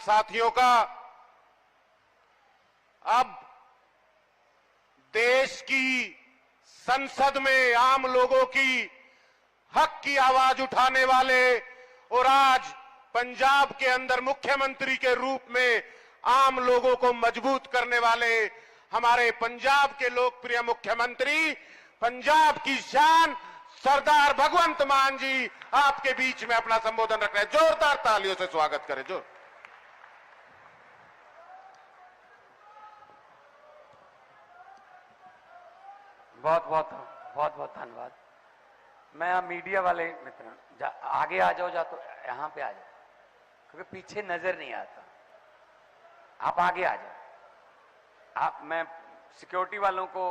साथियों का अब देश की संसद में आम लोगों की हक की आवाज उठाने वाले और आज पंजाब के अंदर मुख्यमंत्री के रूप में आम लोगों को मजबूत करने वाले हमारे पंजाब के लोकप्रिय मुख्यमंत्री, पंजाब की शान सरदार भगवंत मान जी आपके बीच में अपना संबोधन रख रहे हैं। जोरदार तालियों से स्वागत करें। जोर बहुत धन्यवाद। मैं मीडिया वाले मित्र आगे आ जाओ, तो यहां पे आ जाओ क्योंकि पीछे नजर नहीं आता। आप आगे आ जाओ। मैं सिक्योरिटी वालों को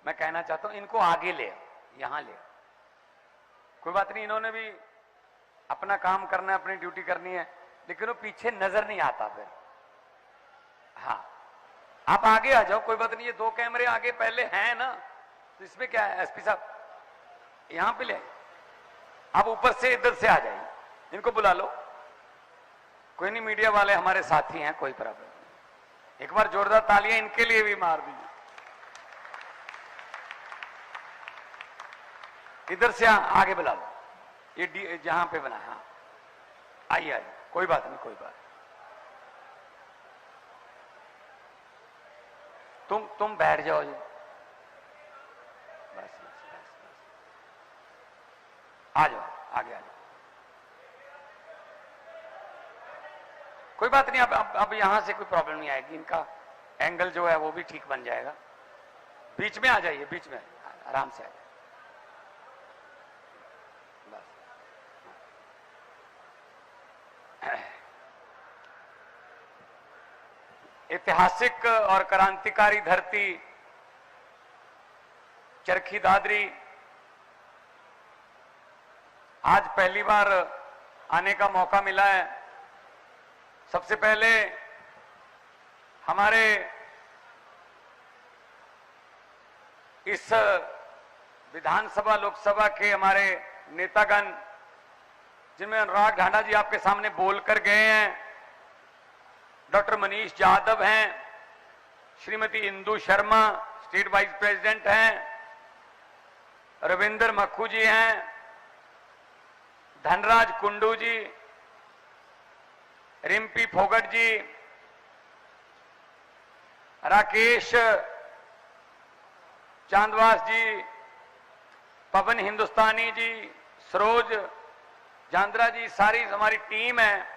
मैं कहना चाहता हूं, इनको आगे ले आओ, यहां ले आओ। कोई बात नहीं, इन्होंने भी अपना काम करना है, अपनी ड्यूटी करनी है, लेकिन वो पीछे नजर नहीं आता फिर। हाँ, आप आगे आ जाओ, कोई बात नहीं। ये 2 कैमरे आगे पहले हैं ना, तो इसमें क्या है। एसपी साहब यहां पे ले आइए, आप ऊपर से इधर से आ जाइए, इनको बुला लो। कोई नहीं, मीडिया वाले हमारे साथी हैं, कोई प्रॉब्लम नहीं। एक बार जोरदार तालियां इनके लिए भी मार दीजिए। इधर से आगे बुला लो, ये जहां पे बना। हाँ, आइए आइए, कोई बात नहीं, कोई बात। तुम बैठ जाओ जी, बस। आ जाओ, आगे आ जाओ। कोई बात नहीं, अब यहां से कोई प्रॉब्लम नहीं आएगी। इनका एंगल जो है वो भी ठीक बन जाएगा। बीच में आ जाइए, बीच में आराम से आ जाइए, बस। ऐतिहासिक और क्रांतिकारी धरती चरखी दादरी, आज पहली बार आने का मौका मिला है। सबसे पहले हमारे इस विधानसभा लोकसभा के हमारे नेतागण, जिनमें अनुराग ढांडा जी आपके सामने बोलकर गए हैं, डॉक्टर मनीष यादव हैं, Shrimati Indu Sharma state wise president हैं, रविंदर मक्खू जी हैं, धनराज कुंडू जी, रिम्पी फोगट जी, राकेश चांदवास जी, पवन हिंदुस्तानी जी, सरोज जांद्रा जी, सारी हमारी टीम है।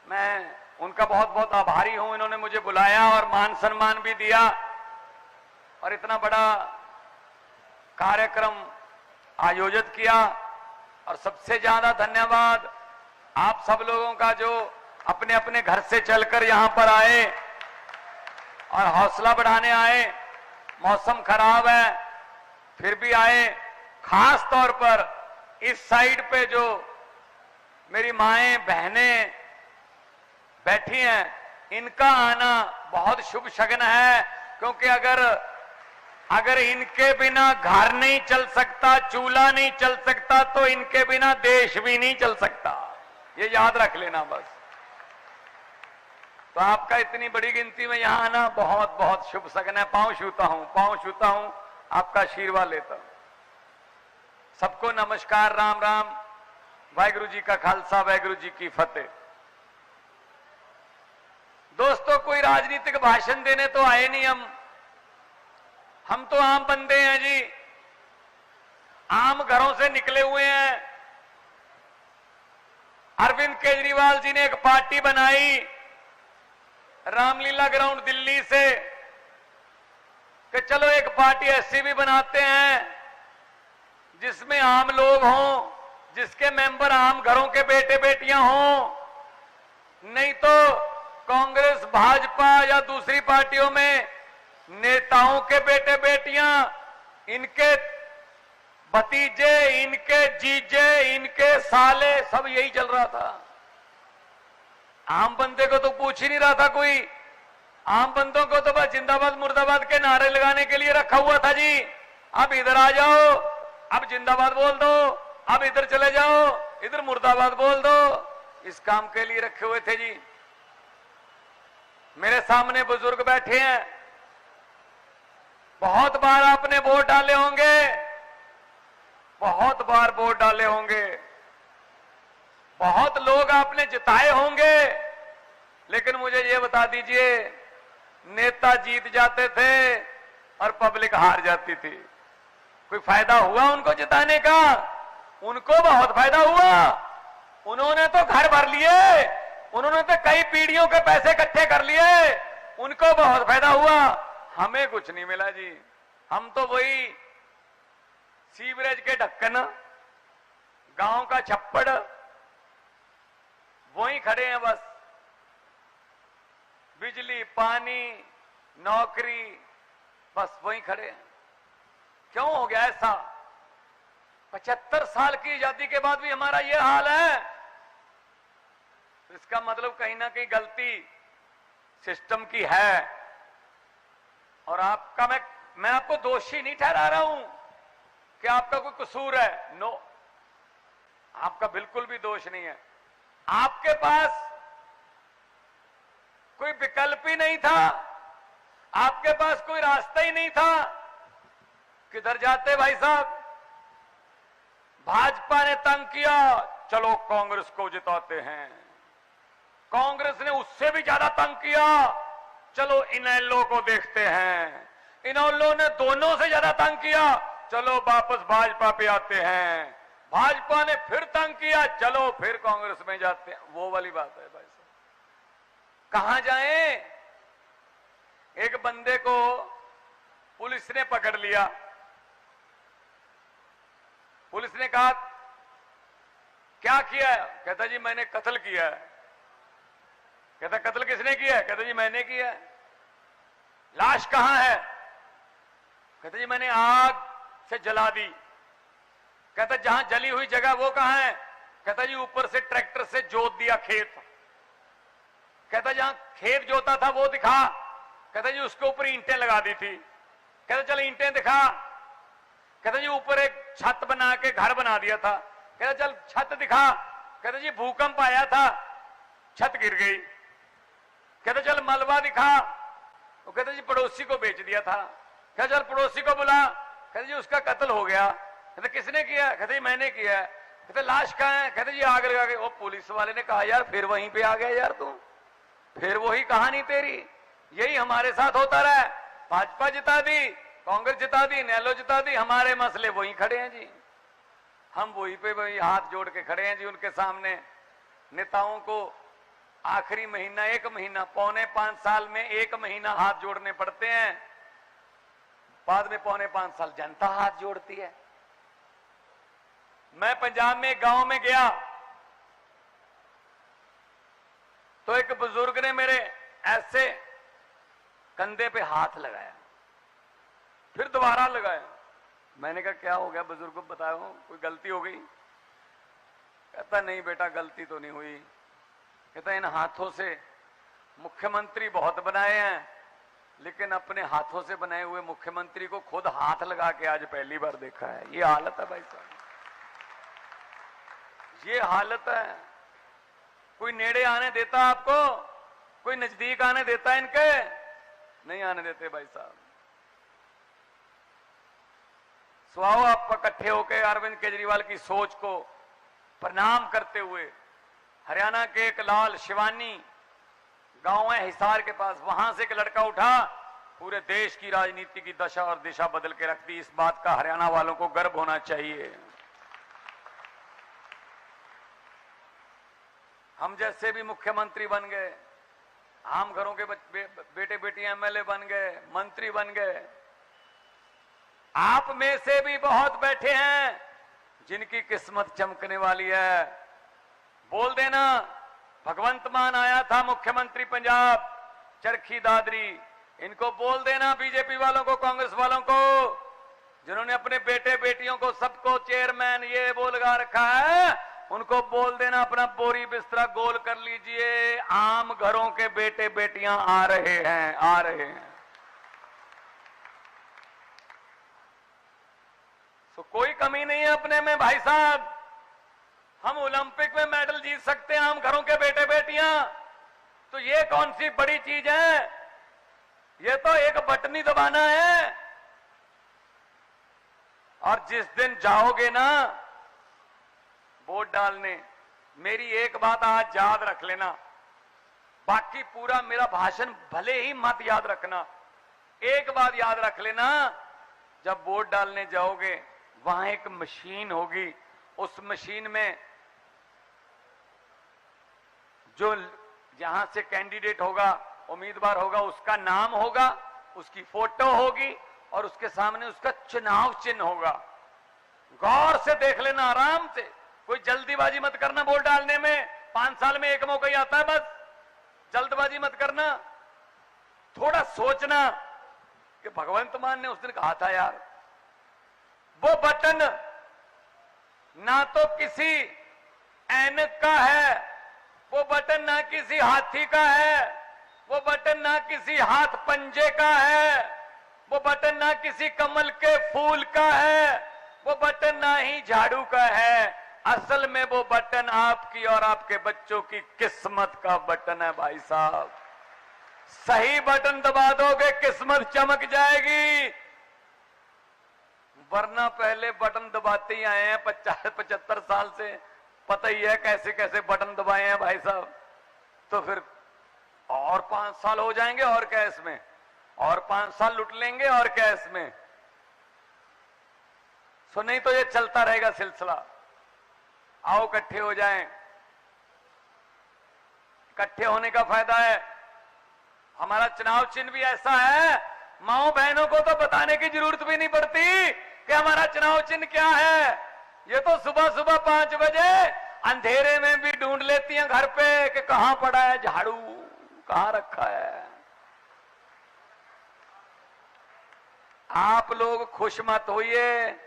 मैं उनका बहुत बहुत आभारी हूं। इन्होंने मुझे बुलाया और मान सम्मान भी दिया और इतना बड़ा कार्यक्रम आयोजित किया। और सबसे ज्यादा धन्यवाद आप सब लोगों का, जो अपने अपने घर से चलकर यहां पर आए और हौसला बढ़ाने आए। मौसम खराब है फिर भी आए। खास तौर पर इस साइड पे जो मेरी माएं बहनें बैठी हैं, इनका आना बहुत शुभ शगन है, क्योंकि अगर इनके बिना घर नहीं चल सकता, चूल्हा नहीं चल सकता, तो इनके बिना देश भी नहीं चल सकता। ये याद रख लेना बस। तो आपका इतनी बड़ी गिनती में यहां आना बहुत बहुत शुभ शगन है। पांव छूता हूं, आपका आशीर्वाद लेता हूं। सबको नमस्कार, राम राम, वाहिगुरु जी का खालसा, वाहिगुरु जी की फतेह। दोस्तों, कोई राजनीतिक भाषण देने तो आए नहीं हम तो आम बंदे हैं जी, आम घरों से निकले हुए हैं। अरविंद केजरीवाल जी ने एक पार्टी बनाई रामलीला ग्राउंड दिल्ली से कि चलो एक पार्टी ऐसी भी बनाते हैं जिसमें आम लोग हों, जिसके मेंबर आम घरों के बेटे बेटियां हों। नहीं तो कांग्रेस, भाजपा या दूसरी पार्टियों में नेताओं के बेटे बेटियां, इनके भतीजे, इनके जीजे, इनके साले, सब यही चल रहा था। आम बंदे को तो पूछ ही नहीं रहा था कोई। आम बंदों को तो बस जिंदाबाद मुर्दाबाद के नारे लगाने के लिए रखा हुआ था जी। अब इधर आ जाओ, अब जिंदाबाद बोल दो, अब इधर चले जाओ, इधर मुर्दाबाद बोल दो। इस काम के लिए रखे हुए थे जी। मेरे सामने बुजुर्ग बैठे हैं, बहुत बार आपने वोट डाले होंगे, बहुत बार वोट डाले होंगे, बहुत लोग आपने जिताए होंगे, लेकिन मुझे ये बता दीजिए, नेता जीत जाते थे और पब्लिक हार जाती थी। कोई फायदा हुआ उनको जिताने का? उनको बहुत फायदा हुआ। उन्होंने तो घर भर लिए, उन्होंने तो कई पीढ़ियों के पैसे इकट्ठे कर लिए, उनको बहुत फायदा हुआ। हमें कुछ नहीं मिला जी। हम तो वही सीवरेज के ढक्कन, गांव का छप्पड़, वहीं खड़े हैं बस। बिजली, पानी, नौकरी, बस वहीं खड़े हैं। क्यों हो गया ऐसा? 75 साल की आजादी के बाद भी हमारा यह हाल है। तो इसका मतलब कहीं ना कहीं गलती सिस्टम की है। और आपका मैं आपको दोषी नहीं ठहरा रहा हूं कि आपका कोई कसूर है। नो, आपका बिल्कुल भी दोष नहीं है। आपके पास कोई विकल्प ही नहीं था, आपके पास कोई रास्ता ही नहीं था। किधर जाते भाई साहब? भाजपा ने तंग किया, चलो कांग्रेस को जिताते हैं। कांग्रेस ने उससे भी ज्यादा तंग किया, चलो इनेलो को देखते हैं। इनेलो ने दोनों से ज्यादा तंग किया, चलो वापस भाजपा पे आते हैं। भाजपा ने फिर तंग किया, चलो फिर कांग्रेस में जाते हैं। वो वाली बात है भाई साहब। कहां जाएं? एक बंदे को पुलिस ने पकड़ लिया। पुलिस ने कहा क्या किया है? कहता जी मैंने कत्ल किया है। कहता कत्ल किसने किया है? कहता जी मैंने किया है। लाश कहां है? कहता जी मैंने आग से जला दी। कहता जहां जली हुई जगह वो कहां है? कहता जी ऊपर से ट्रैक्टर से जोत दिया खेत। कहता जहां खेत जोता था वो दिखा। कहता जी उसके ऊपर ईंटें लगा दी थी। कहता चल ईंटें दिखा। कहता जी ऊपर एक छत बना के घर बना दिया था। कहता चल छत दिखा। कहता जी भूकंप आया था, छत गिर गई। कहता चल मलबा दिखा। वो कहता जी पड़ोसी को बेच दिया था। कहता चल पड़ोसी को बुला। कहता जी उसका कत्ल हो गया। कहता किसने किया? कहता जी मैंने किया। कहता लाश कहां है? कहता जी आग लगा के। वो पुलिस वाले ने कहा यार फिर वहीं पे आ गया यार तू, फिर वही कहानी तेरी। यही हमारे साथ होता रहा। भाजपा जिता दी, कांग्रेस जिता दी, इनेलो जिता दी, हमारे मसले वहीं खड़े हैं जी। हम वहीं पे वही हाथ जोड़ के खड़े हैं जी उनके सामने। नेताओं को आखिरी महीना, एक महीना, पौने 5 साल में एक महीना हाथ जोड़ने पड़ते हैं। बाद में पौने 5 साल जनता हाथ जोड़ती है। मैं पंजाब में एक गांव में गया तो एक बुजुर्ग ने मेरे ऐसे कंधे पे हाथ लगाया, फिर दोबारा लगाया। मैंने कहा क्या हो गया बुजुर्ग को बताओ, कोई गलती हो गई? कहता नहीं बेटा गलती तो नहीं हुई। कहता इन हाथों से मुख्यमंत्री बहुत बनाए हैं, लेकिन अपने हाथों से बनाए हुए मुख्यमंत्री को खुद हाथ लगा के आज पहली बार देखा है। ये हालत है भाई साहब, ये हालत है। कोई नेड़े आने देता आपको? कोई नजदीक आने देता है इनके? नहीं आने देते भाई साहब। स्वाओ आप इकट्ठे होकर अरविंद केजरीवाल की सोच को प्रणाम करते हुए हरियाणा के एक लाल शिवानी गांव है हिसार के पास, वहां से एक लड़का उठा, पूरे देश की राजनीति की दशा और दिशा बदल के रख दी। इस बात का हरियाणा वालों को गर्व होना चाहिए। हम जैसे भी मुख्यमंत्री बन गए, आम घरों के बेटे बेटियां एमएलए बन गए, मंत्री बन गए। आप में से भी बहुत बैठे हैं जिनकी किस्मत चमकने वाली है। बोल देना, भगवंत मान आया था मुख्यमंत्री पंजाब, चरखी दादरी, इनको बोल देना बीजेपी वालों को, कांग्रेस वालों को, जिन्होंने अपने बेटे बेटियों को सबको चेयरमैन ये वो लगा रखा है, उनको बोल देना अपना बोरी बिस्तरा गोल कर लीजिए। आम घरों के बेटे बेटियां आ रहे हैं, आ रहे हैं। तो कोई कमी नहीं है अपने में भाई साहब। हम ओलंपिक में मेडल जीत सकते हैं, हम घरों के बेटे बेटियां, तो ये कौन सी बड़ी चीज है? ये तो एक बटन ही दबाना है। और जिस दिन जाओगे ना वोट डालने, मेरी एक बात आज याद रख लेना, बाकी पूरा मेरा भाषण भले ही मत याद रखना, एक बात याद रख लेना, जब वोट डालने जाओगे वहां एक मशीन होगी, उस मशीन में जो यहां से कैंडिडेट होगा, उम्मीदवार होगा, उसका नाम होगा, उसकी फोटो होगी और उसके सामने उसका चुनाव चिन्ह होगा। गौर से देख लेना, आराम से, कोई जल्दीबाजी मत करना वोट डालने में। 5 साल में एक मौका ही आता है, बस जल्दबाजी मत करना, थोड़ा सोचना कि भगवंत मान ने उस दिन कहा था यार, वो बटन ना तो किसी ऐनक का है, वो बटन ना किसी हाथी का है, वो बटन ना किसी हाथ पंजे का है, वो बटन ना किसी कमल के फूल का है, वो बटन ना ही झाड़ू का है। असल में वो बटन आपकी और आपके बच्चों की किस्मत का बटन है भाई साहब। सही बटन दबा दोगे किस्मत चमक जाएगी, वरना पहले बटन दबाते ही आए हैं 50-75 साल से, पता ही है कैसे कैसे बटन दबाए हैं भाई साहब। तो फिर और 5 साल हो जाएंगे और क्या इसमें, और 5 साल लुट लेंगे और क्या इसमें। सो नहीं तो ये चलता रहेगा सिलसिला। आओ इकट्ठे हो जाएं, इकट्ठे होने का फायदा है। हमारा चुनाव चिन्ह भी ऐसा है, माओ बहनों को तो बताने की जरूरत भी नहीं पड़ती कि हमारा चुनाव चिन्ह क्या है। ये तो सुबह सुबह 5 बजे अंधेरे में भी ढूंढ लेती हैं घर पे कि कहां पड़ा है झाड़ू, कहां रखा है। आप लोग खुश मत होइए,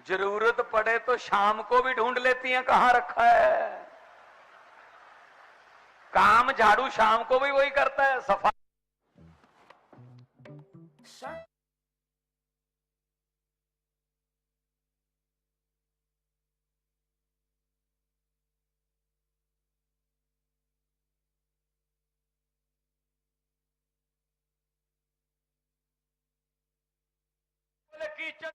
जरूरत पड़े तो शाम को भी ढूंढ लेती हैं कहां रखा है। काम झाड़ू शाम को भी वही करता है, सफाई। कीचड़,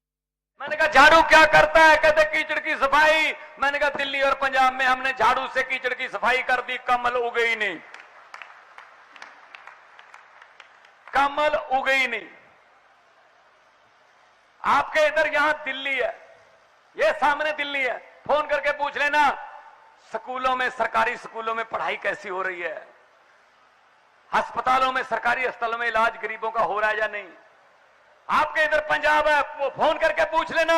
मैंने कहा झाड़ू क्या करता है? कहते कीचड़ की सफाई। मैंने कहा दिल्ली और पंजाब में हमने झाड़ू से कीचड़ की सफाई कर दी, कमल उगे नहीं, कमल उगे नहीं। आपके इधर यहां दिल्ली है, ये सामने दिल्ली है, फोन करके पूछ लेना स्कूलों में, सरकारी स्कूलों में पढ़ाई कैसी हो रही है, अस्पतालों में, सरकारी अस्पतालों में इलाज गरीबों का हो रहा है या नहीं। आपके इधर पंजाब है, वो फोन करके पूछ लेना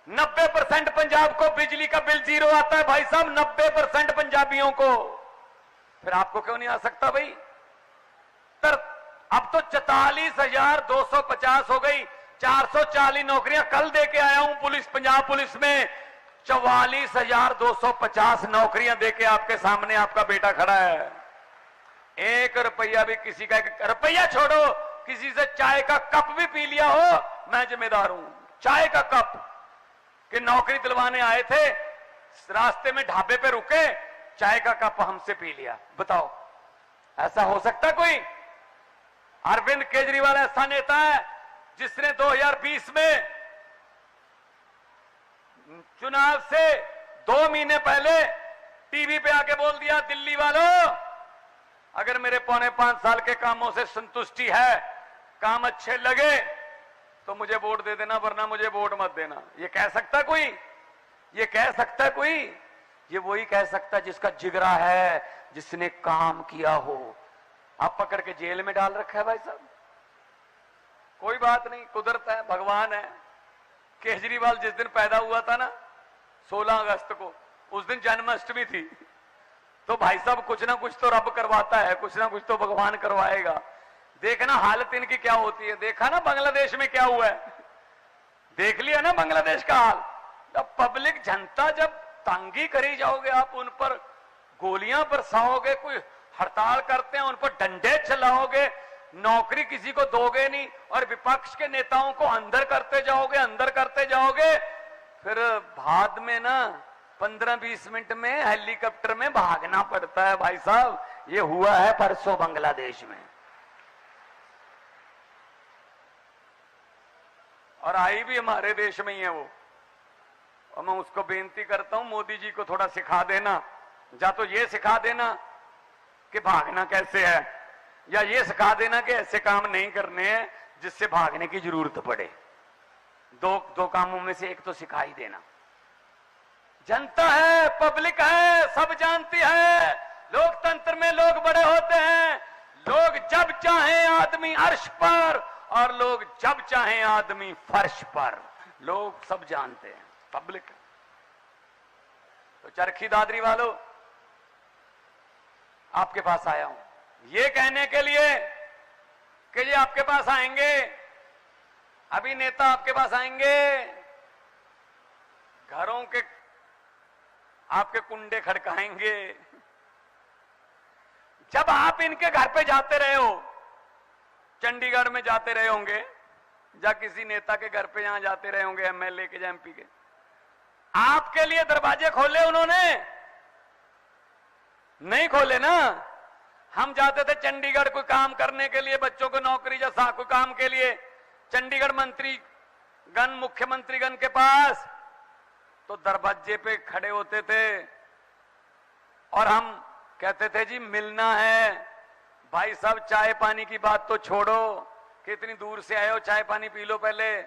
90% पंजाब को बिजली का बिल 0 आता है भाई साहब, 90% पंजाबियों को। फिर आपको क्यों नहीं आ सकता भाई? अब तो 44,250 हो गई, 440 नौकरियां कल दे के आया हूं पुलिस, पंजाब पुलिस में 44,250 नौकरियां दे के आपके सामने आपका बेटा खड़ा है। 1 रुपया भी किसी का, रुपया छोड़ो, किसी से चाय का कप भी पी लिया हो, मैं जिम्मेदार हूं। चाय का कप कि नौकरी दिलवाने आए थे, रास्ते में ढाबे पे रुके, चाय का कप हमसे पी लिया। बताओ, ऐसा हो सकता कोई? अरविंद केजरीवाल ऐसा नेता है जिसने 2020 में चुनाव से 2 महीने पहले टीवी पे आके बोल दिया, दिल्ली वालों अगर मेरे 4.5 साल के कामों से संतुष्टि है, काम अच्छे लगे तो मुझे वोट दे देना, वरना मुझे वोट मत देना। ये कह सकता कोई? ये कह सकता कोई? ये वही कह सकता जिसका जिगरा है, जिसने काम किया हो। आप पकड़ के जेल में डाल रखा है भाई साहब, कोई बात नहीं, कुदरत है, भगवान है। केजरीवाल जिस दिन पैदा हुआ था ना, 16 अगस्त को, उस दिन जन्माष्टमी थी। तो भाई साहब कुछ ना कुछ तो रब करवाता है, कुछ ना कुछ तो भगवान करवाएगा। देखना हालत इनकी क्या होती है। देखा ना बांग्लादेश में क्या हुआ है, देख लिया ना बांग्लादेश का हाल। जब पब्लिक जनता जब तंगी करी जाओगे, आप उन पर गोलियां बरसाओगे, कोई हड़ताल करते हैं उन पर डंडे चलाओगे, नौकरी किसी को दोगे नहीं, और विपक्ष के नेताओं को अंदर करते जाओगे, अंदर करते जाओगे, फिर बाद में ना 15-20 मिनट में हेलीकॉप्टर में भागना पड़ता है भाई साहब। ये हुआ है परसों बांग्लादेश में, और आई भी हमारे देश में ही है वो। और मैं उसको बेनती करता हूं, मोदी जी को थोड़ा सिखा देना, या तो ये सिखा देना कि भागना कैसे है, या ये सिखा देना कि ऐसे काम नहीं करने हैं जिससे भागने की जरूरत पड़े। दो कामों में से एक तो सिखा ही देना। जनता है, पब्लिक है, सब जानती है। लोकतंत्र में लोग बड़े होते हैं। लोग जब चाहें आदमी अर्श पर, और लोग जब चाहें आदमी फर्श पर। लोग सब जानते हैं, पब्लिक। तो चरखी दादरी वालों, आपके पास आया हूं ये कहने के लिए कि ये आपके पास आएंगे, अभी नेता आपके पास आएंगे, घरों के आपके कुंडे खड़काएंगे। जब आप इनके घर पे जाते रहे हो, चंडीगढ़ में जाते रहे होंगे, या किसी नेता के घर पे यहां जाते रहे होंगे, एमएलए के या एमपी के, आपके लिए दरवाजे खोले उन्होंने? नहीं खोले ना। हम जाते थे चंडीगढ़ कोई काम करने के लिए, बच्चों को नौकरी जैसा कोई काम के लिए, चंडीगढ़ मंत्रीगण, मुख्यमंत्रीगण के पास, तो दरवाजे पे खड़े होते थे और हम कहते थे जी मिलना है। भाई साहब चाय पानी की बात तो छोड़ो, कितनी दूर से आए हो, चाय पानी पी लो पहले।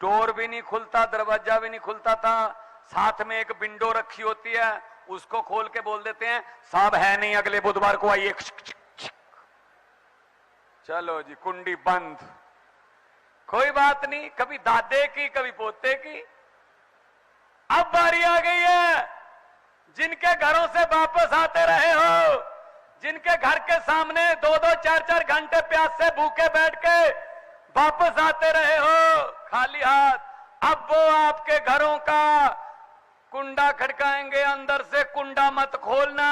डोर भी नहीं खुलता, दरवाजा भी नहीं खुलता था। साथ में एक विंडो रखी होती है, उसको खोल के बोल देते हैं साहब है नहीं, अगले बुधवार को आइए। चलो जी, कुंडी बंद। कोई बात नहीं, कभी दादे की कभी पोते की। अब बारी आ गई है जिनके घरों से वापस आते रहे हो, जिनके घर के सामने 2-2, 4-4 घंटे प्यास से भूखे बैठ के वापस आते रहे हो खाली हाथ, अब वो आपके घरों का कुंडा खड़काएंगे। अंदर से कुंडा मत खोलना,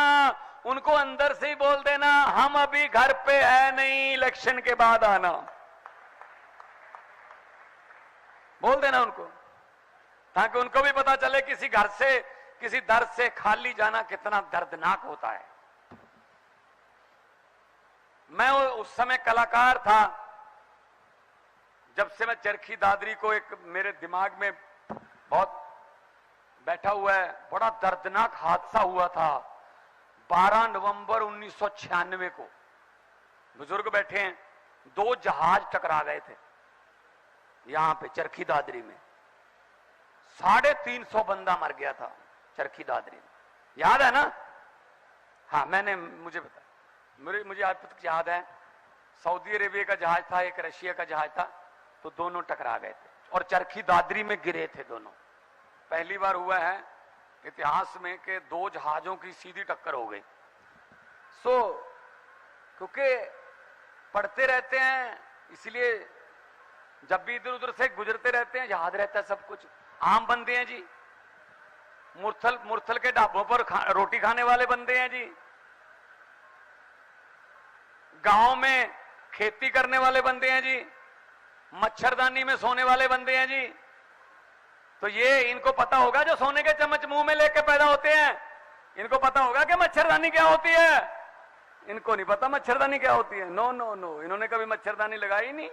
उनको अंदर से ही बोल देना हम अभी घर पे है नहीं, इलेक्शन के बाद आना। बोल देना उनको, ताकि उनको भी पता चले किसी घर से, किसी दर से खाली जाना कितना दर्दनाक होता है। मैं उस समय कलाकार था, जब से मैं चरखी दादरी को एक मेरे दिमाग में बहुत बैठा हुआ है। बड़ा दर्दनाक हादसा हुआ था 12 नवंबर 1996 को। बुजुर्ग बैठे हैं, 2 जहाज टकरा गए थे यहां पे चरखी दादरी में। 350 बंदा मर गया था चरखी दादरी में, याद है ना? हाँ, मुझे पता, मुझे आज तक याद है। सऊदी अरेबिया का जहाज था, एक रशिया का जहाज था, तो दोनों टकरा गए थे और चरखी दादरी में गिरे थे दोनों। पहली बार हुआ है इतिहास में कि 2 जहाजों की सीधी टक्कर हो गई। क्योंकि पढ़ते रहते हैं, इसलिए जब भी इधर उधर से गुजरते रहते हैं, याद रहता है सब कुछ। आम बंदे हैं जी, मुरथल के ढाबों पर रोटी खाने वाले बंदे हैं जी, गांव में खेती करने वाले बंदे हैं जी, मच्छरदानी में सोने वाले बंदे हैं जी। तो ये इनको पता होगा जो सोने के चम्मच मुंह में लेके पैदा होते हैं, इनको पता होगा कि मच्छरदानी क्या होती है। इनको नहीं पता मच्छरदानी क्या होती है। नो नो नो, इन्होंने कभी मच्छरदानी लगाई नहीं,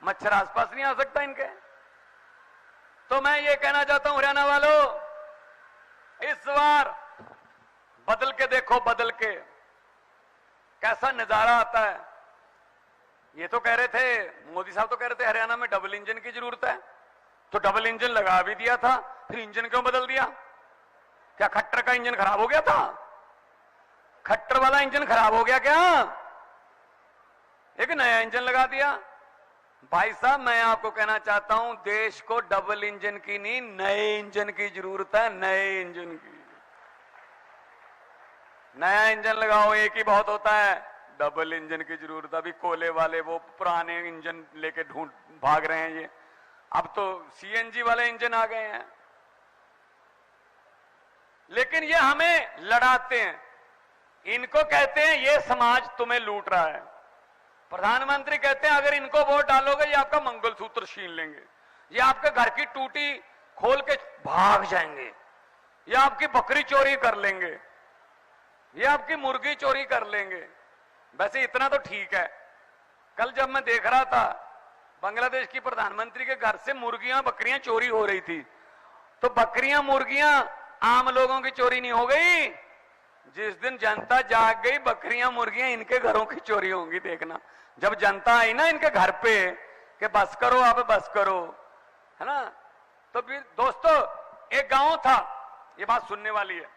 मच्छर आसपास नहीं आ सकता इनके। तो मैं ये कहना चाहता हूं हरियाणा वालों, इस बार बदल के देखो, बदल के कैसा नजारा आता है। ये तो कह रहे थे, मोदी साहब तो कह रहे थे हरियाणा में डबल इंजन की जरूरत है, तो डबल इंजन लगा भी दिया था, फिर इंजन क्यों बदल दिया? क्या खट्टर का इंजन खराब हो गया था? खट्टर वाला इंजन खराब हो गया क्या? एक नया इंजन लगा दिया। भाई साहब, मैं आपको कहना चाहता हूं, देश को डबल इंजन की नहीं, नए इंजन की जरूरत है, नए इंजन की। नया इंजन लगाओ, एक ही बहुत होता है। डबल इंजन की जरूरत, अभी कोयले वाले वो पुराने इंजन लेके ढूंढ भाग रहे हैं ये। अब तो सीएनजी वाले इंजन आ गए हैं। लेकिन ये हमें लड़ाते हैं, इनको कहते हैं ये समाज तुम्हें लूट रहा है। प्रधानमंत्री कहते हैं अगर इनको वोट डालोगे ये आपका मंगलसूत्र छीन लेंगे, ये आपके घर की टूटी खोल के भाग जाएंगे, ये आपकी बकरी चोरी कर लेंगे, ये आपकी मुर्गी चोरी कर लेंगे। वैसे इतना तो ठीक है, कल जब मैं देख रहा था बांग्लादेश की प्रधानमंत्री के घर से मुर्गियां बकरियां चोरी हो रही थी, तो बकरियां मुर्गियां आम लोगों की चोरी नहीं हो गई। जिस दिन जनता जाग गई, बकरियां मुर्गियां इनके घरों की चोरी होंगी। देखना, जब जनता आई ना इनके घर पे कि बस करो, अब बस करो, है ना। तो फिर दोस्तों, एक गांव था, ये बात सुनने वाली है,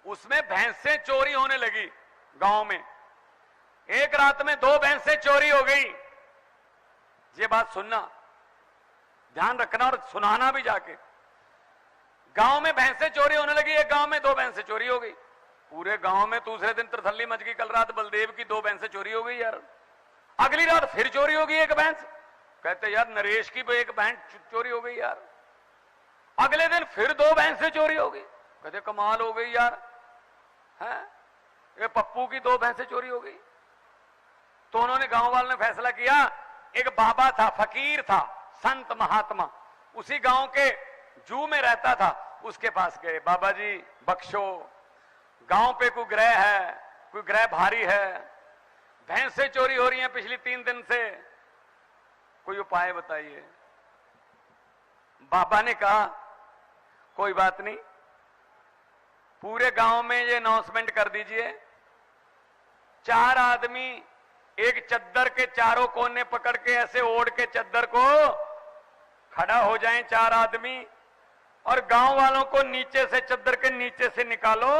उसमें भैंसें चोरी होने लगी गांव में। एक रात में 2 भैंसें चोरी हो गई। ये बात सुनना, ध्यान रखना और सुनाना भी जाके। गांव में भैंसें चोरी होने लगी, एक गांव में 2 भैंसें चोरी हो गई। पूरे गांव में दूसरे दिन तरथल्ली मच गई। कल रात बलदेव की 2 भैंसें चोरी हो गई यार। अगली रात फिर चोरी हो गई 1 भैंस। कहते यार नरेश की भी 1 भैंस चोरी हो गई यार। अगले दिन फिर 2 भैंसें चोरी हो गई। कहते कमाल हो गई यार, है ये पप्पू की 2 भैंसें चोरी हो गई। तो उन्होंने, गांव वालों ने फैसला किया, एक बाबा था, फकीर था, संत महात्मा, उसी गांव के जू में रहता था, उसके पास गए। बाबा जी बख्शो, गांव पे कोई ग्रह है, कोई ग्रह भारी है, भैंसें चोरी हो रही हैं पिछली 3 दिन से, कोई उपाय बताइए। बाबा ने कहा कोई बात नहीं, पूरे गांव में ये अनाउंसमेंट कर दीजिए, 4 आदमी एक चद्दर के चारों कोने पकड़ के ऐसे ओढ़ के चद्दर को खड़ा हो जाएं 4 आदमी, और गांव वालों को नीचे से, चद्दर के नीचे से निकालो।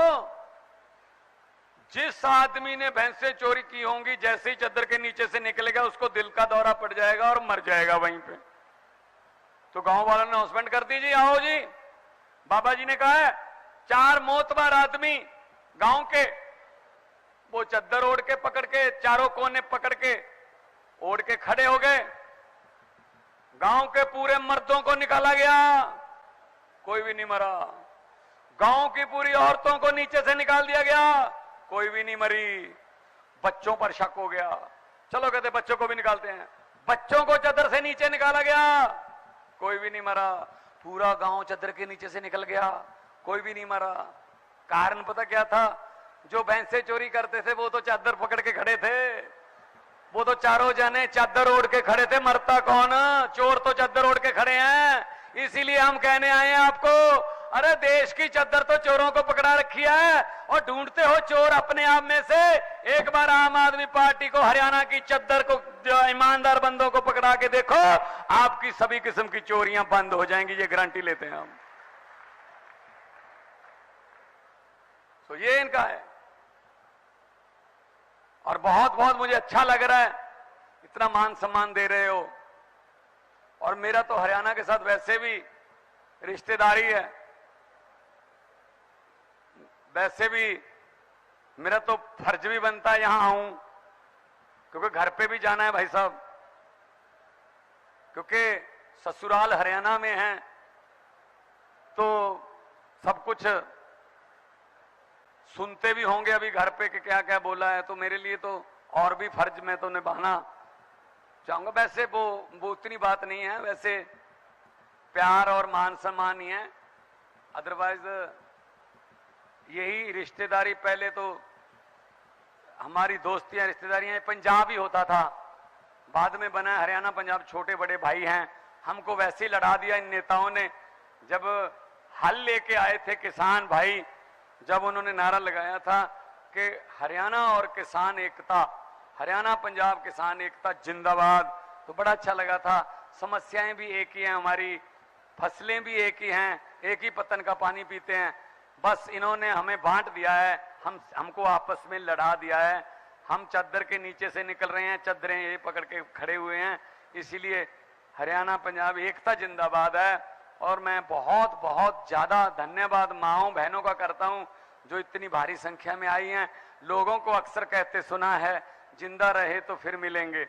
जिस आदमी ने भैंसें चोरी की होंगी, जैसे ही चद्दर के नीचे से निकलेगा उसको दिल का दौरा पड़ जाएगा और मर जाएगा वहीं पे। तो गांव वालों ने अनाउंसमेंट कर दीजिए, आओ जी। बाबा जी ने कहा है 4 मोतबर आदमी गांव के, वो चद्दर ओढ़ के पकड़ के, चारों कोने पकड़ के ओढ़ के खड़े हो गए। गांव के पूरे मर्दों को निकाला गया, कोई भी नहीं मरा। गांव की पूरी औरतों को नीचे से निकाल दिया गया, कोई भी नहीं मरी। बच्चों पर शक हो गया, चलो कहते बच्चों को भी निकालते हैं। बच्चों को चद्दर से नीचे निकाला गया, कोई भी नहीं मरा। पूरा गांव चद्दर के नीचे से निकल गया, कोई भी नहीं मरा। कारण पता क्या था? जो भैंसे चोरी करते थे वो तो चादर पकड़ के खड़े थे, वो तो चारों जने चादर ओढ़ के खड़े थे। मरता कौन? चोर तो चादर ओढ़ के खड़े हैं। इसीलिए हम कहने आए हैं आपको, अरे देश की चादर तो चोरों को पकड़ा रखी है, और ढूंढते हो चोर अपने आप में से। एक बार आम आदमी पार्टी को, हरियाणा की चादर को, ईमानदार बंदों को पकड़ा के देखो, आपकी सभी किस्म की चोरियां बंद हो जाएंगी, ये गारंटी लेते हैं हम। तो ये इनका है, और बहुत बहुत मुझे अच्छा लग रहा है, इतना मान सम्मान दे रहे हो। और मेरा तो हरियाणा के साथ वैसे भी रिश्तेदारी है, वैसे भी मेरा तो फर्ज भी बनता है यहां आऊं, क्योंकि घर पे भी जाना है भाई साहब, क्योंकि ससुराल हरियाणा में है, तो सब कुछ सुनते भी होंगे अभी घर पे कि क्या क्या बोला है। तो मेरे लिए तो और भी फर्ज मैं तो निभाना चाहूंगा। वैसे वो इतनी बात नहीं है, वैसे प्यार और मान सम्मान ही है। अदरवाइज यही रिश्तेदारी, पहले तो हमारी दोस्तियां रिश्तेदारियां पंजाब ही होता था, बाद में बना है हरियाणा पंजाब, छोटे बड़े भाई हैं। हमको वैसे ही लड़ा दिया इन नेताओं ने। जब हल लेके आए थे किसान भाई, जब उन्होंने नारा लगाया था कि हरियाणा और किसान एकता, हरियाणा पंजाब किसान एकता जिंदाबाद, तो बड़ा अच्छा लगा था। समस्याएं भी एक ही हैं हमारी, फसलें भी एक ही हैं, एक ही पत्तन का पानी पीते हैं। बस इन्होंने हमें बांट दिया है, हमको आपस में लड़ा दिया है। हम चादर के नीचे से निकल रहे हैं, चादरें ये पकड़ के खड़े हुए हैं। इसीलिए हरियाणा पंजाब एकता जिंदाबाद है। और मैं बहुत बहुत ज्यादा धन्यवाद माँओं बहनों का करता हूं, जो इतनी भारी संख्या में आई हैं। लोगों को अक्सर कहते सुना है, जिंदा रहे तो फिर मिलेंगे।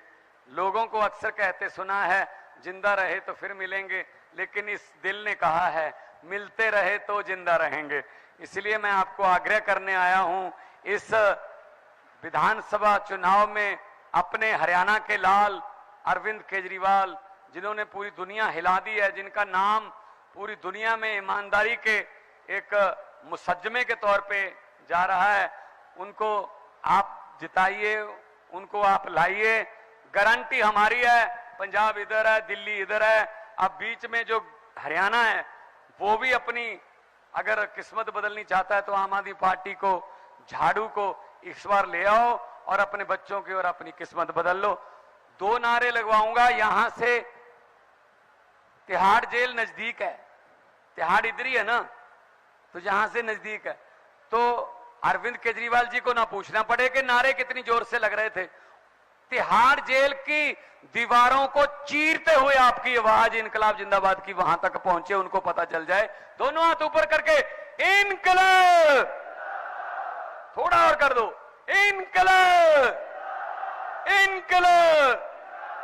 लोगों को अक्सर कहते सुना है, जिंदा रहे तो फिर मिलेंगे, लेकिन इस दिल ने कहा है मिलते रहे तो जिंदा रहेंगे। इसलिए मैं आपको आग्रह करने आया हूं, इस विधानसभा चुनाव में अपने हरियाणा के लाल अरविंद केजरीवाल जिन्होंने पूरी दुनिया हिला दी है, जिनका नाम पूरी दुनिया में ईमानदारी के एक मुसज्जमे के तौर पे जा रहा है, उनको आप जिताइए, उनको आप लाइए। गारंटी हमारी है, पंजाब इधर है, दिल्ली इधर है, अब बीच में जो हरियाणा है वो भी अपनी अगर किस्मत बदलनी चाहता है तो आम आदमी पार्टी को, झाड़ू को इस बार ले आओ और अपने बच्चों की और अपनी किस्मत बदल लो। 2 नारे लगवाऊंगा। यहां से तिहाड़ जेल नजदीक है, तिहाड़ इधर ही है ना, तो जहां से नजदीक है तो अरविंद केजरीवाल जी को ना पूछना पड़े कि नारे कितनी जोर से लग रहे थे। तिहाड़ जेल की दीवारों को चीरते हुए आपकी आवाज इनकलाब जिंदाबाद की वहां तक पहुंचे, उनको पता चल जाए। दोनों हाथ ऊपर करके इनकलाब, थोड़ा और कर दो, इनकलाब, इनकलाब।